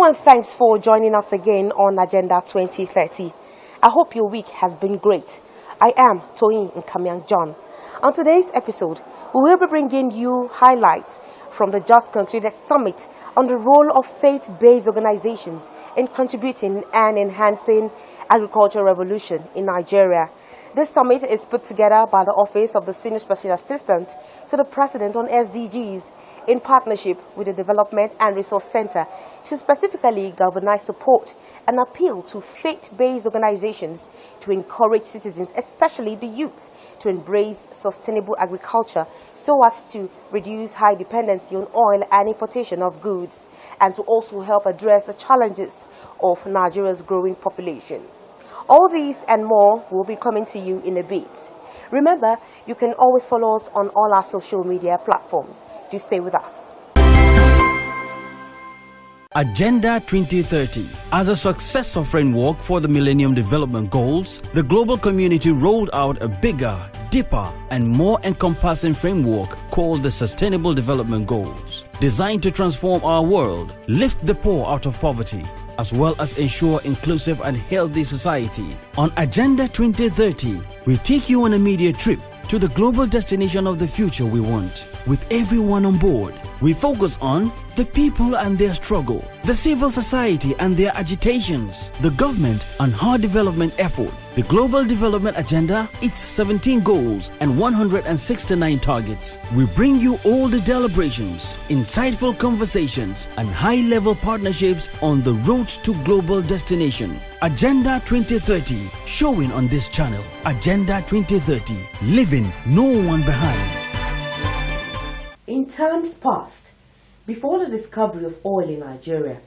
and thanks for joining us again on Agenda 2030. I hope your week has been great. I am Toyin Nkamiang John. On today's episode, we will be bringing you highlights from the just concluded summit on the role of faith-based organizations in contributing and enhancing agricultural revolution in Nigeria. This summit is put together by the Office of the Senior Special Assistant to the President on SDGs in partnership with the Development and Resource Center to specifically galvanize support and appeal to faith-based organizations to encourage citizens, especially the youth, to embrace sustainable agriculture so as to reduce high dependency on oil and importation of goods, and to also help address the challenges of Nigeria's growing population. All these and more will be coming to you in a bit. Remember, you can always follow us on all our social media platforms. Do stay with us. Agenda 2030. As a successor framework for the Millennium Development Goals, the global community rolled out a bigger, deeper, and more encompassing framework called the Sustainable Development Goals, designed to transform our world, lift the poor out of poverty, as well as ensure inclusive and healthy society. On Agenda 2030, we take you on a media trip to the global destination of the future we want. With everyone on board, we focus on the people and their struggle, the civil society and their agitations, the government and her development effort, the global development agenda, its 17 goals and 169 targets. We bring you all the deliberations, insightful conversations and high-level partnerships on the road to global destination. Agenda 2030, showing on this channel. Agenda 2030, leaving no one behind. In times past, before the discovery of oil in Nigeria,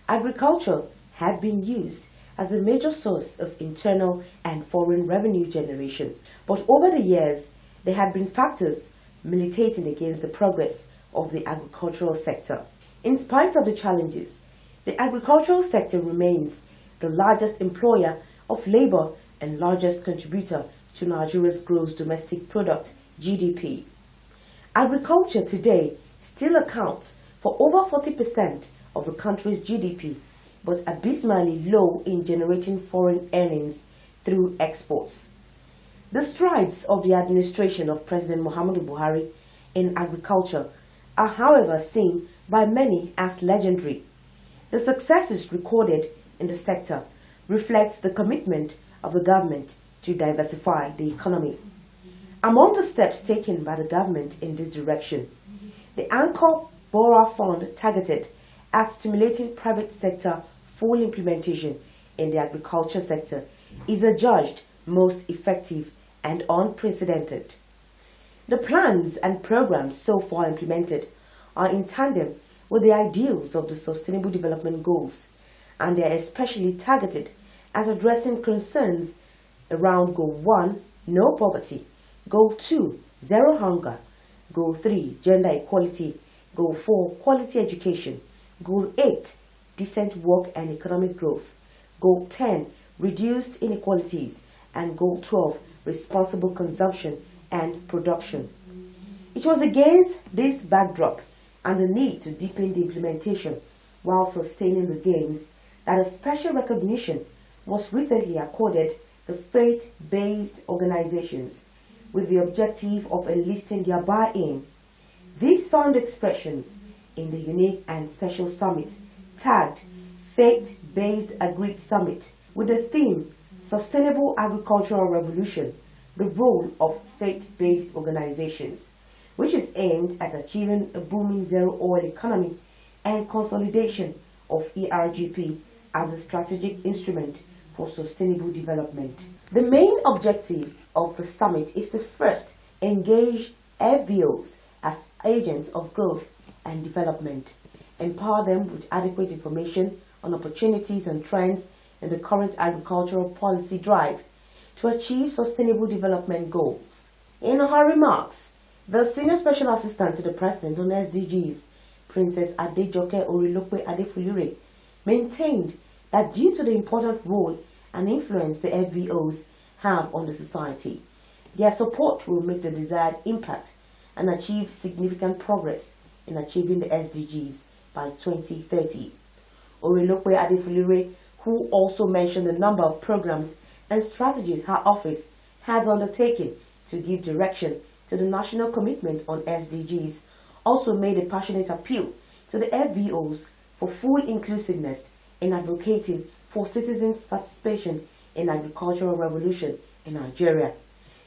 agriculture had been used as a major source of internal and foreign revenue generation. But over the years, there had been factors militating against the progress of the agricultural sector. In spite of the challenges, the agricultural sector remains the largest employer of labor and largest contributor to Nigeria's gross domestic product, GDP. Agriculture today still accounts for over 40% of the country's GDP, but abysmally low in generating foreign earnings through exports. The strides of the administration of President Muhammadu Buhari in agriculture are, however, seen by many as legendary. The successes recorded in the sector reflects the commitment of the government to diversify the economy. Among the steps taken by the government in this direction, the Anchor Borrower Fund targeted at stimulating private sector full implementation in the agriculture sector is adjudged most effective and unprecedented. The plans and programs so far implemented are in tandem with the ideals of the Sustainable Development Goals, and they are especially targeted at addressing concerns around Goal 1, no poverty, Goal 2, zero hunger, Goal 3, gender equality, Goal 4, quality education, Goal 8, decent work and economic growth, Goal 10, reduced inequalities, and Goal 12, responsible consumption and production. It was against this backdrop and the need to deepen the implementation while sustaining the gains that a special recognition was recently accorded the faith-based organizations with the objective of enlisting their buy-in. These found expressions in the unique and special summit tagged Faith-Based Agri Summit with the theme Sustainable Agricultural Revolution, the role of faith-based organizations, which is aimed at achieving a booming zero oil economy and consolidation of ERGP as a strategic instrument for sustainable development. The main objectives of the summit is to first engage FBOs as agents of growth and development, empower them with adequate information on opportunities and trends in the current agricultural policy drive to achieve sustainable development goals. In her remarks, the Senior Special Assistant to the President on SDGs, Princess Adejoke Orilope Adefulure, maintained that due to the important role and influence the FBOs have on the society, their support will make the desired impact and achieve significant progress in achieving the SDGs by 2030. Orelope Adefulire, who also mentioned the number of programs and strategies her office has undertaken to give direction to the national commitment on SDGs, also made a passionate appeal to the FBOs for full inclusiveness in advocating for citizens' participation in agricultural revolution in Nigeria.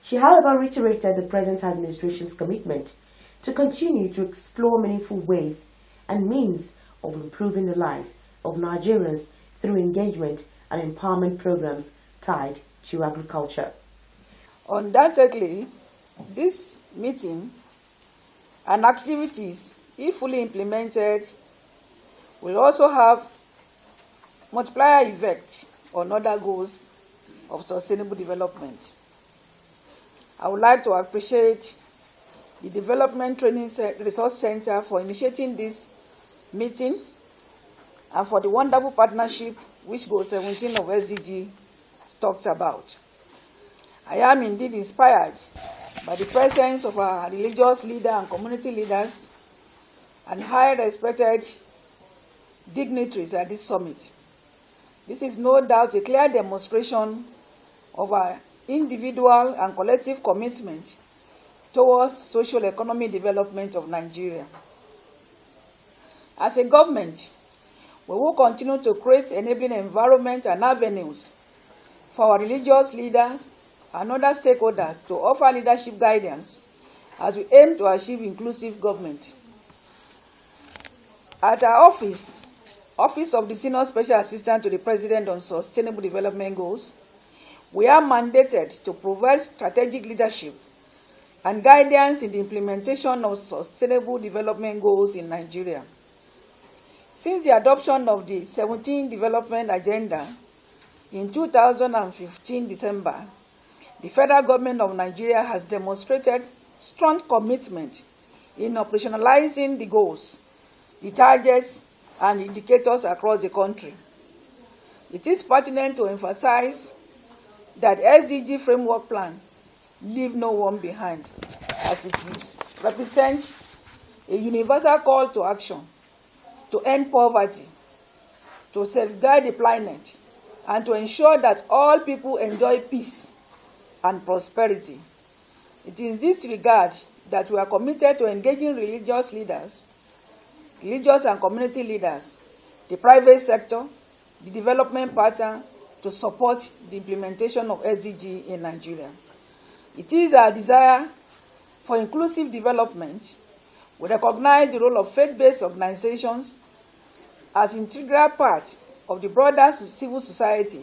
She, however, reiterated the present administration's commitment to continue to explore meaningful ways and means of improving the lives of Nigerians through engagement and empowerment programs tied to agriculture. Undoubtedly, this meeting and activities, if fully implemented, will also have multiplier effect on other goals of sustainable development. I would like to appreciate the Development Training Resource Center for initiating this meeting and for the wonderful partnership which Goal 17 of SDG talks about. I am indeed inspired by the presence of our religious leaders and community leaders and high respected dignitaries at this summit. This is no doubt a clear demonstration of our individual and collective commitment towards social economic development of Nigeria. As a government, we will continue to create enabling environment and avenues for our religious leaders and other stakeholders to offer leadership guidance as we aim to achieve inclusive government. At our Office of the Senior Special Assistant to the President on Sustainable Development Goals, we are mandated to provide strategic leadership and guidance in the implementation of sustainable development goals in Nigeria. Since the adoption of the 17th Development Agenda in 2015 December, the federal government of Nigeria has demonstrated strong commitment in operationalizing the goals, the targets, and indicators across the country. It is pertinent to emphasize that SDG framework plan leave no one behind, as it represents a universal call to action to end poverty, to safeguard the planet, and to ensure that all people enjoy peace and prosperity. It is in this regard that we are committed to engaging religious and community leaders, the private sector, the development partner, to support the implementation of SDG in Nigeria. It is our desire for inclusive development. We recognize the role of faith-based organizations as an integral part of the broader civil society.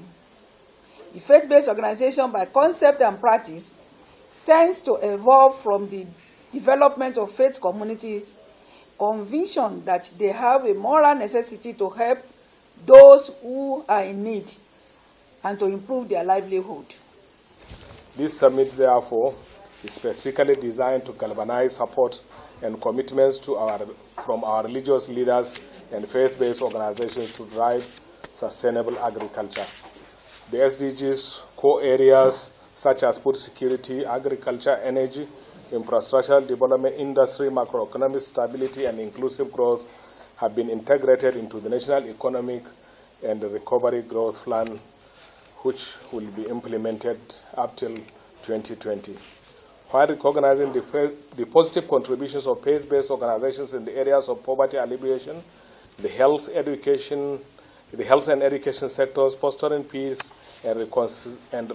The faith-based organization, by concept and practice, tends to evolve from the development of faith communities, conviction that they have a moral necessity to help those who are in need and to improve their livelihood. This summit, therefore, is specifically designed to galvanize support and commitments from our religious leaders and faith-based organizations to drive sustainable agriculture. The SDGs core areas such as food security, agriculture, energy, infrastructural development, industry, macroeconomic stability, and inclusive growth have been integrated into the National Economic and Recovery Growth Plan, which will be implemented up till 2020. While recognizing the positive contributions of faith-based organizations in the areas of poverty alleviation, the health and education sectors, fostering peace and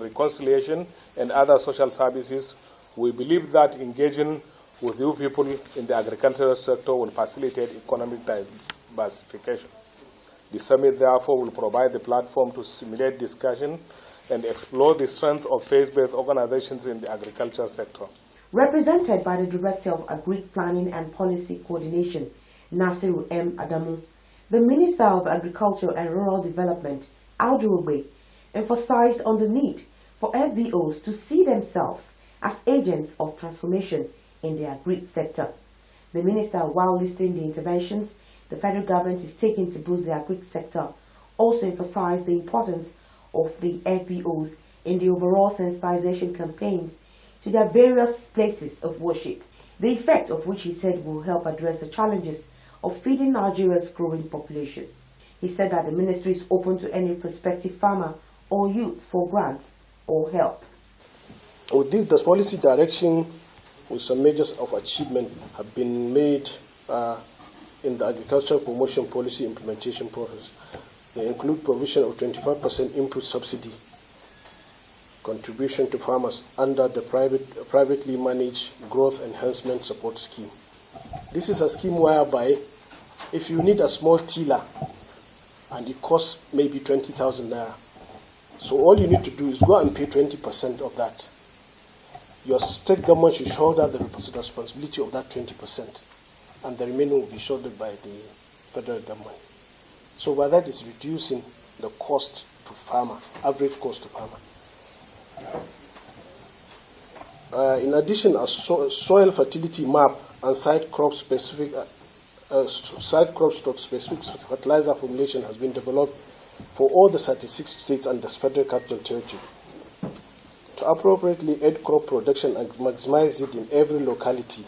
reconciliation, and other social services, we believe that engaging with you people in the agricultural sector will facilitate economic diversification. The summit, therefore, will provide the platform to stimulate discussion and explore the strength of faith-based organizations in the agriculture sector. Represented by the Director of Agri Planning and Policy Coordination, Nasiru M. Adamu, the Minister of Agriculture and Rural Development, Audu, emphasized on the need for FBOs to see themselves as agents of transformation in the agri sector. The Minister, while listing the interventions the federal government is taking to boost the agri sector, also emphasized the importance of the FBOs in the overall sensitization campaigns to their various places of worship, the effect of which he said will help address the challenges of feeding Nigeria's growing population. He said that the ministry is open to any prospective farmer or youths for grants or help. With this, the policy direction with some measures of achievement have been made in the agricultural promotion policy implementation process. They include provision of 25% input subsidy contribution to farmers under the privately managed growth enhancement support scheme. This is a scheme whereby if you need a small tiller and it costs maybe 20,000 naira, so all you need to do is go and pay 20% of that. Your state government should shoulder the responsibility of that 20%, and the remaining will be shouldered by the federal government. So by that is reducing the cost to farmer, average cost to farmer. In addition, a soil fertility map and side crop specific fertilizer formulation has been developed for all the 36 states and the Federal Capital Territory to appropriately aid crop production and maximize it in every locality.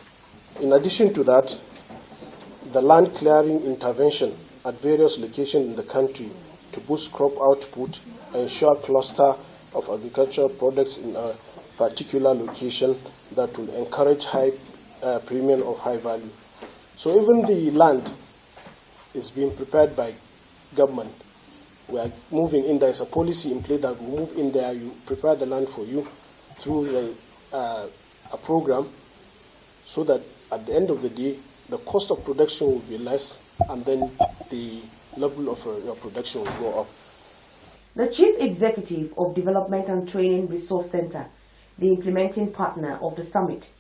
In addition to that, the land clearing intervention at various locations in the country to boost crop output and ensure cluster of agricultural products in a particular location that will encourage high premium of high value. So even the land is being prepared by government. We are moving in. There is a policy in place that will move in there. You prepare the land for you through a program, so that at the end of the day, the cost of production will be less, and then the level of your production will go up. The Chief Executive of Development and Training Resource Center, the implementing partner of the summit,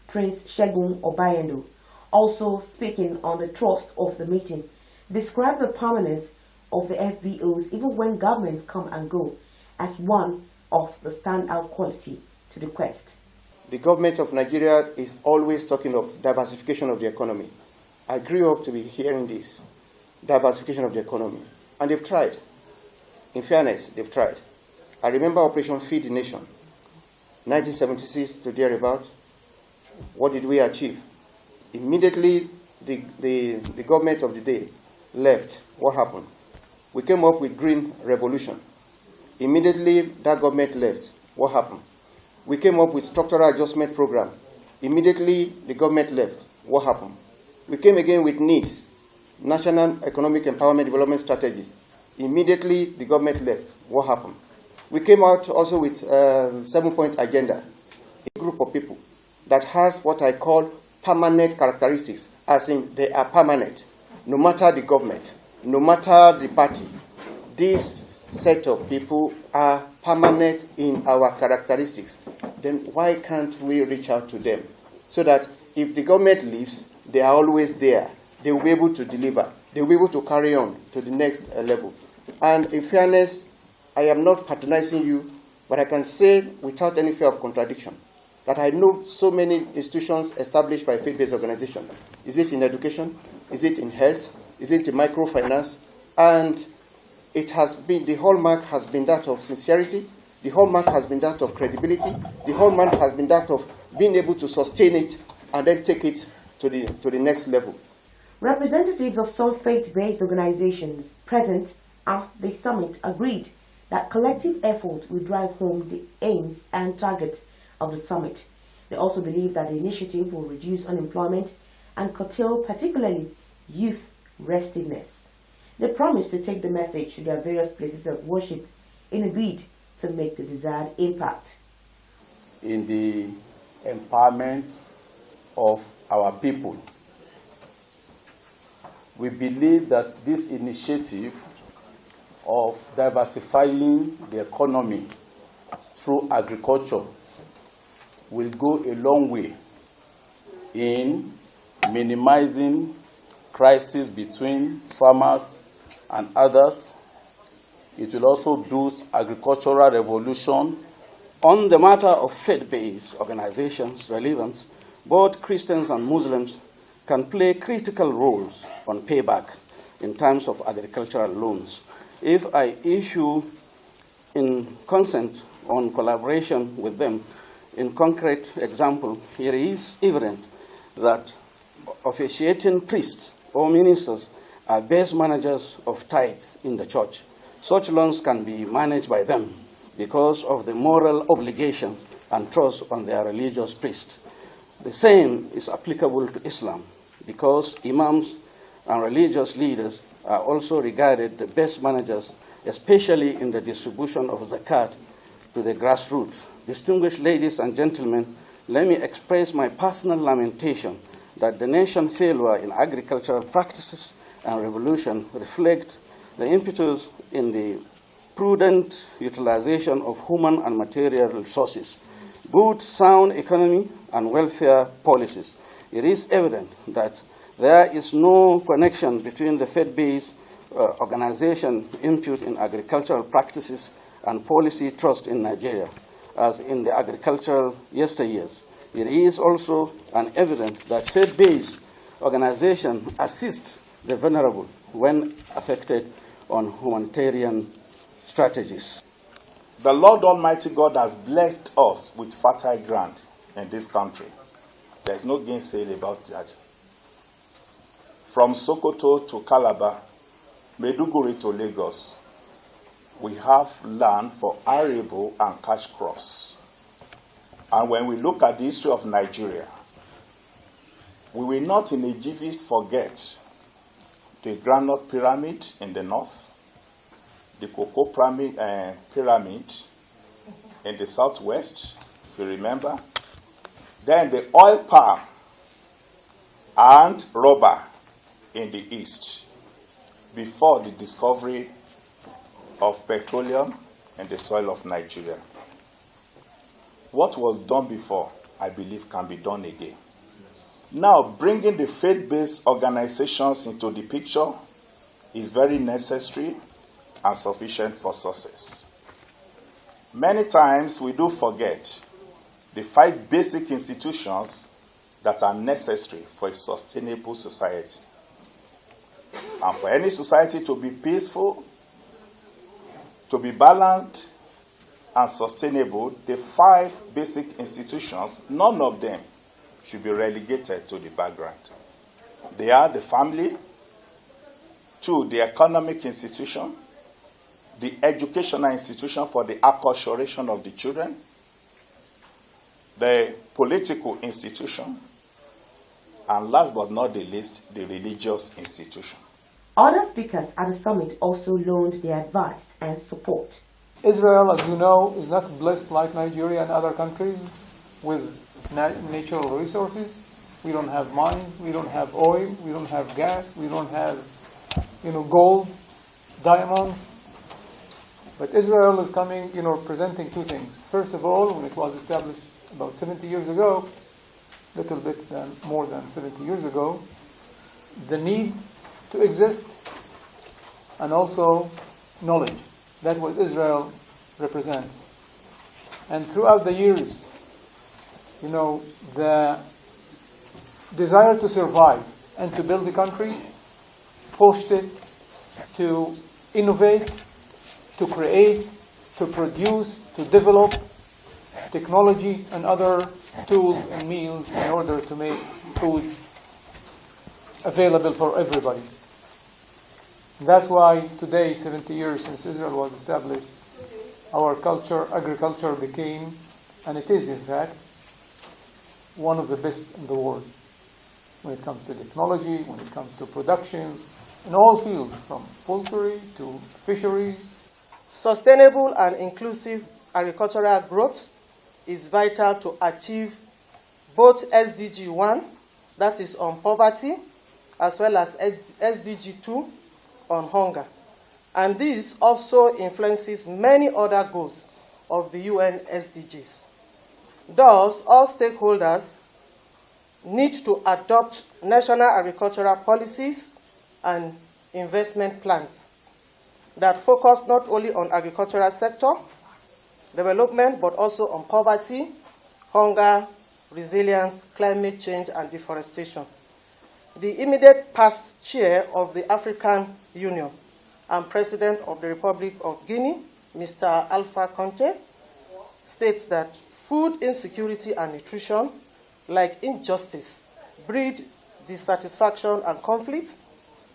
Prince Shegun Obayendo, also speaking on the thrust of the meeting, described the permanence of the FBOs even when governments come and go as one of the standout quality to the quest. The government of Nigeria is always talking of diversification of the economy. I grew up to be hearing this, diversification of the economy, and they've tried. In fairness, they've tried. I remember Operation Feed the Nation, 1976 to thereabout. What did we achieve? Immediately, the government of the day left. What happened? We came up with Green Revolution. Immediately, that government left. What happened? We came up with Structural Adjustment Program. Immediately, the government left. What happened? We came again with NEEDS, National Economic Empowerment Development Strategies. Immediately, the government left. What happened? We came out also with 7-point agenda, a group of people that has what I call permanent characteristics, as in they are permanent, no matter the government, no matter the party. This set of people are permanent in our characteristics. Then why can't we reach out to them so that if the government leaves, they are always there. They will be able to deliver. They will be able to carry on to the next level. And in fairness, I am not patronizing you, but I can say without any fear of contradiction that I know so many institutions established by faith-based organizations. Is it in education? Is it in health? Is it in microfinance? And it has been, the hallmark has been that of sincerity. The hallmark has been that of credibility. The hallmark has been that of being able to sustain it and then take it to the next level. Representatives of some faith-based organizations present at the summit agreed that collective effort will drive home the aims and targets of the summit. They also believe that the initiative will reduce unemployment and curtail particularly youth restiveness. They promised to take the message to their various places of worship in a bid to make the desired impact. In the empowerment of our people, we believe that this initiative of diversifying the economy through agriculture will go a long way in minimizing crises between farmers and others. It will also boost agricultural revolution. On the matter of faith-based organizations' relevance, both Christians and Muslims can play critical roles on payback in terms of agricultural loans. If I issue in consent on collaboration with them, in concrete example, it is evident that officiating priests or ministers are base managers of tithes in the church. Such loans can be managed by them because of the moral obligations and trust on their religious priests. The same is applicable to Islam because imams and religious leaders are also regarded the best managers, especially in the distribution of zakat to the grassroots. Distinguished ladies and gentlemen, let me express my personal lamentation that the nation's failure in agricultural practices and revolution reflect the impetus in the prudent utilization of human and material resources, good sound economy and welfare policies. It is evident that there is no connection between the faith-based organization input in agricultural practices and policy trust in Nigeria, as in the agricultural yesteryears. It is also evident that faith-based organizations assist the vulnerable when affected on humanitarian strategies. The Lord Almighty God has blessed us with fertile ground in this country. There is no gainsaying about that. From Sokoto to Calabar, Maiduguri to Lagos, we have land for arable and cash crops. And when we look at the history of Nigeria, we will not in a jiffy forget the Granite Pyramid in the north, the Cocoa Pyramid in the southwest, if you remember, then the oil palm and rubber in the east, before the discovery of petroleum in the soil of Nigeria. What was done before, I believe, can be done again. Now, bringing the faith-based organizations into the picture is very necessary and sufficient for success. Many times we do forget the 5 basic institutions that are necessary for a sustainable society. And for any society to be peaceful, to be balanced and sustainable, the 5 basic institutions, none of them should be relegated to the background. They are the family, 2, the economic institution, the educational institution for the acculturation of the children, the political institution, and last but not the least, the religious institution. Other speakers at the summit also loaned their advice and support. Israel, as you know, is not blessed like Nigeria and other countries with natural resources. We don't have mines, we don't have oil, we don't have gas, we don't have, gold, diamonds. But Israel is coming, presenting 2 things. First of all, when it was established about 70 years ago, little bit more than 70 years ago, the need to exist and also knowledge. That's what Israel represents. And throughout the years, the desire to survive and to build a country pushed it to innovate, to create, to produce, to develop technology and other tools and meals in order to make food available for everybody. That's why today, 70 years since Israel was established, our agriculture became, and it is in fact, one of the best in the world when it comes to technology, when it comes to productions, in all fields, from poultry to fisheries. Sustainable and inclusive agricultural growth is vital to achieve both SDG 1, that is on poverty, as well as SDG 2 on hunger. And this also influences many other goals of the UN SDGs. Thus, all stakeholders need to adopt national agricultural policies and investment plans that focus not only on agricultural sector development, but also on poverty, hunger, resilience, climate change, and deforestation. The immediate past chair of the African Union and President of the Republic of Guinea, Mr. Alpha Conte, states that food insecurity and nutrition, like injustice, breed dissatisfaction and conflict,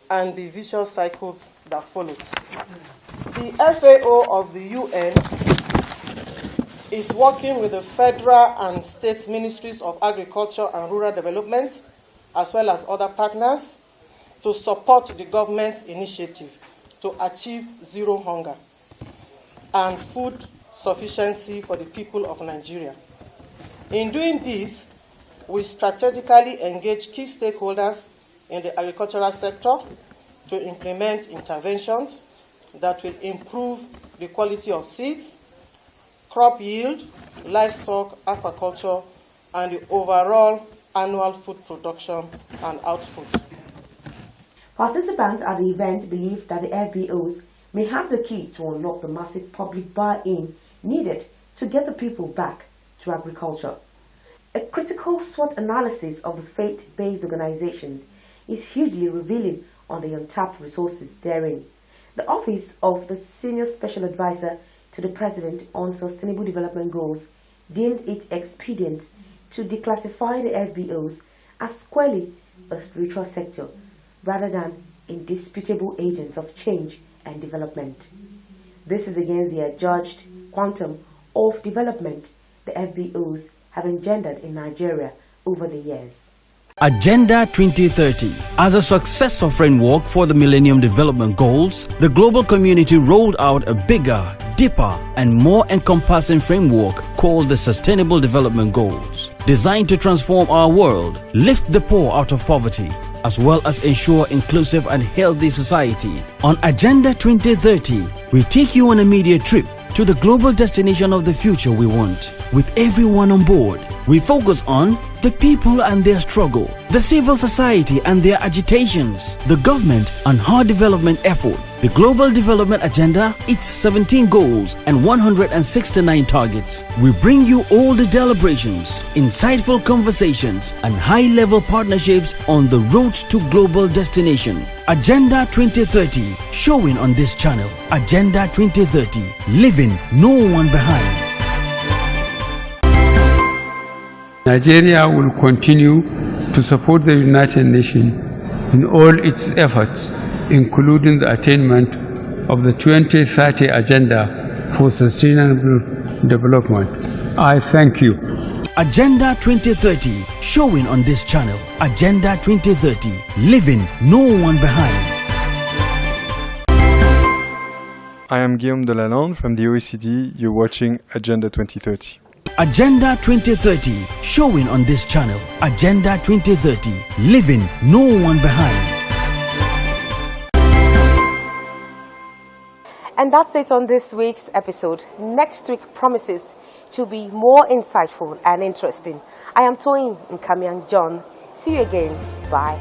and the vicious cycles that follows. The FAO of the UN is working with the federal and state ministries of agriculture and rural development, as well as other partners, to support the government's initiative to achieve zero hunger and food sufficiency for the people of Nigeria. In doing this, we strategically engage key stakeholders in the agricultural sector to implement interventions that will improve the quality of seeds, crop yield, livestock, aquaculture, and the overall annual food production and output. Participants at the event believe that the FBOs may have the key to unlock the massive public buy-in needed to get the people back to agriculture. A critical SWOT analysis of the faith-based organizations is hugely revealing on the untapped resources therein. The Office of the Senior Special Advisor to the President on Sustainable Development Goals deemed it expedient to declassify the FBOs as squarely a spiritual sector rather than indisputable agents of change and development. This is against the adjudged quantum of development the FBOs have engendered in Nigeria over the years. Agenda 2030. As a successor framework for the Millennium Development Goals, the global community rolled out a bigger, deeper, and more encompassing framework called the Sustainable Development Goals, designed to transform our world, lift the poor out of poverty, as well as ensure inclusive and healthy society. On Agenda 2030, we take you on a media trip to the global destination of the future we want. With everyone on board, we focus on the people and their struggle, the civil society and their agitations, the government and her development effort, the global development agenda, its 17 goals and 169 targets. We bring you all the deliberations, insightful conversations and high-level partnerships on the road to global destination. Agenda 2030, showing on this channel. Agenda 2030, leaving no one behind. Nigeria will continue to support the United Nations in all its efforts, including the attainment of the 2030 Agenda for Sustainable Development. I thank you. Agenda 2030, showing on this channel. Agenda 2030, leaving no one behind. I am Guillaume Delalande from the OECD. You're watching Agenda 2030. Agenda 2030, showing on this channel. Agenda 2030, leaving no one behind. And that's it on this week's episode. Next week promises to be more insightful and interesting. I am Toyin Nkamiang John. See you again. Bye.